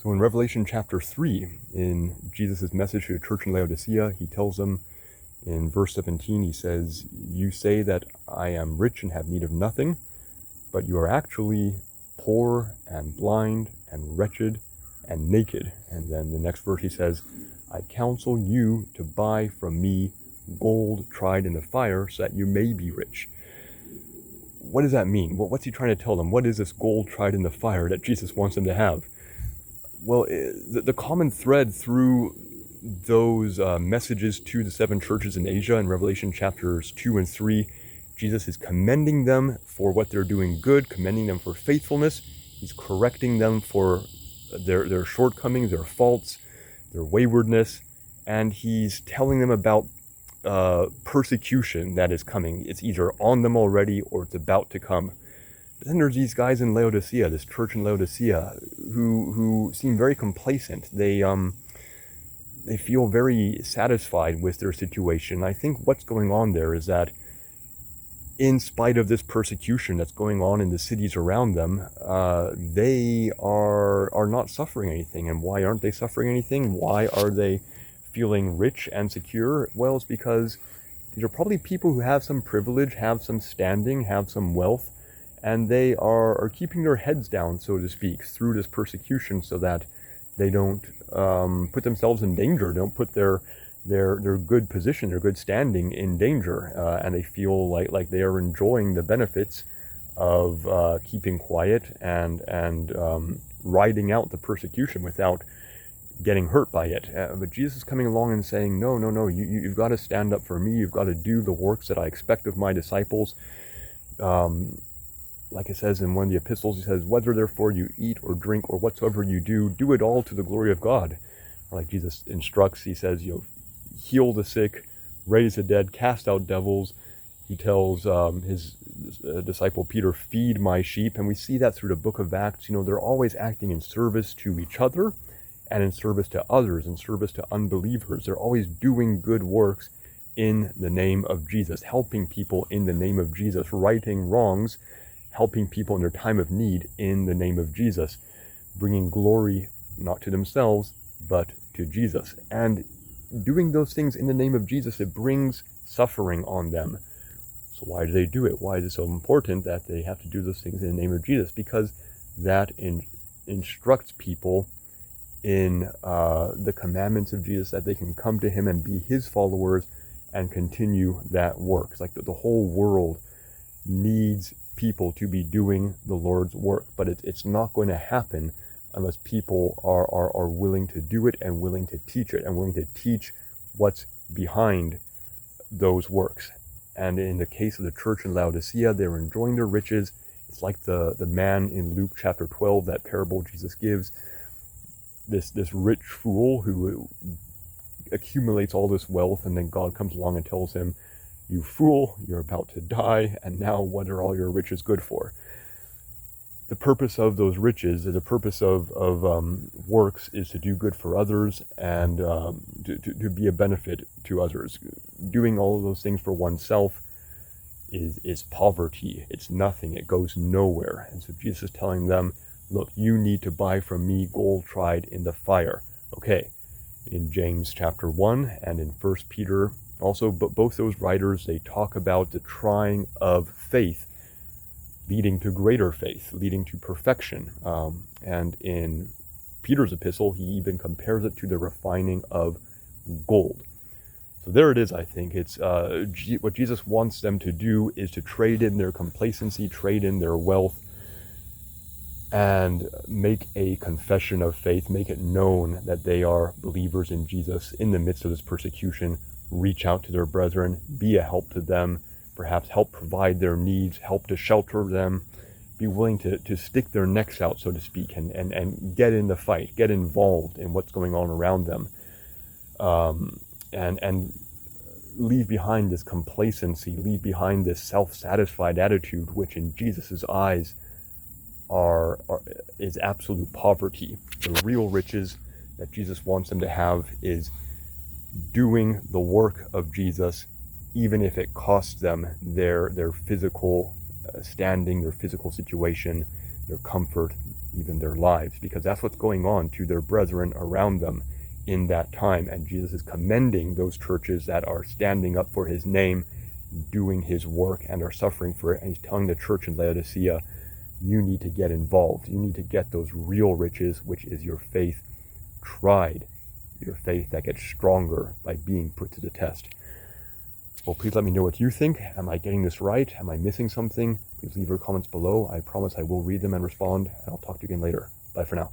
So in Revelation chapter 3, in Jesus' message to the church in Laodicea, he tells them in verse 17, he says, "You say that I am rich and have need of nothing, but you are actually poor and blind and wretched and naked." And then the next verse he says, "I counsel you to buy from me gold tried in the fire so that you may be rich." What does that mean? What's he trying to tell them? What is this gold tried in the fire that Jesus wants them to have? Well, the common thread through those messages to the seven churches in Asia in Revelation chapters 2 and 3, Jesus is commending them for what they're doing good, commending them for faithfulness. He's correcting them for their shortcomings, their faults, their waywardness, and he's telling them about persecution that is coming. It's either on them already or it's about to come. But then there's these guys in Laodicea, this church in Laodicea, who seem very complacent. They feel very satisfied with their situation. I think what's going on there is that in spite of this persecution that's going on in the cities around them, they are not suffering anything. And why aren't they suffering anything? Why are they feeling rich and secure? Well, it's because these are probably people who have some privilege, have some standing, have some wealth, and they are keeping their heads down, so to speak, through this persecution so that they don't put themselves in danger, don't put their good position, their good standing in danger, and they feel like they are enjoying the benefits of keeping quiet and riding out the persecution without getting hurt by it. But Jesus is coming along and saying, no, you've got to stand up for me, you've got to do the works that I expect of my disciples. Like it says in one of the epistles, he says, "Whether therefore you eat or drink or whatsoever you do it all to the glory of God." Or like Jesus instructs, he says, heal the sick, raise the dead, cast out devils. He tells his disciple Peter, "Feed my sheep." And we see that through the book of Acts. They're always acting in service to each other and in service to others, in service to unbelievers. They're always doing good works in the name of Jesus, helping people in the name of Jesus, righting wrongs, helping people in their time of need in the name of Jesus, bringing glory not to themselves, but to Jesus. And doing those things in the name of Jesus, it brings suffering on them. So why do they do it? Why is it so important that they have to do those things in the name of Jesus? Because that instructs people in the commandments of Jesus, that they can come to him and be his followers and continue that work. It's like the whole world needs people to be doing the Lord's work, but it's not going to happen unless people are willing to do it and willing to teach it and willing to teach what's behind those works. And in the case of the church in Laodicea, they were enjoying their riches. It's like the man in Luke chapter 12, that parable Jesus gives, this rich fool who accumulates all this wealth, and then God comes along and tells him, "You fool, you're about to die, and now what are all your riches good for?" The purpose of those riches, the purpose of works, is to do good for others and to be a benefit to others. Doing all of those things for oneself is poverty. It's nothing. It goes nowhere. And so Jesus is telling them, look, you need to buy from me gold tried in the fire. Okay, in James chapter 1 and in 1 Peter also, but both those writers, they talk about the trying of faith leading to greater faith, leading to perfection. And in Peter's epistle, he even compares it to the refining of gold. So there it is, I think. It's what Jesus wants them to do is to trade in their complacency, trade in their wealth, and make a confession of faith, make it known that they are believers in Jesus in the midst of this persecution. Reach out to their brethren, be a help to them, perhaps help provide their needs, help to shelter them, be willing to stick their necks out, so to speak, and get in the fight, get involved in what's going on around them, and leave behind this complacency, leave behind this self-satisfied attitude, which in Jesus' eyes is absolute poverty. The real riches that Jesus wants them to have is doing the work of Jesus, even if it costs them their physical standing, their physical situation, their comfort, even their lives, because that's what's going on to their brethren around them in that time. And Jesus is commending those churches that are standing up for his name, doing his work, and are suffering for it. And he's telling the church in Laodicea, you need to get involved. You need to get those real riches, which is your faith tried, your faith that gets stronger by being put to the test. Well, please let me know what you think. Am I getting this right? Am I missing something? Please leave your comments below. I promise I will read them and respond, and I'll talk to you again later. Bye for now.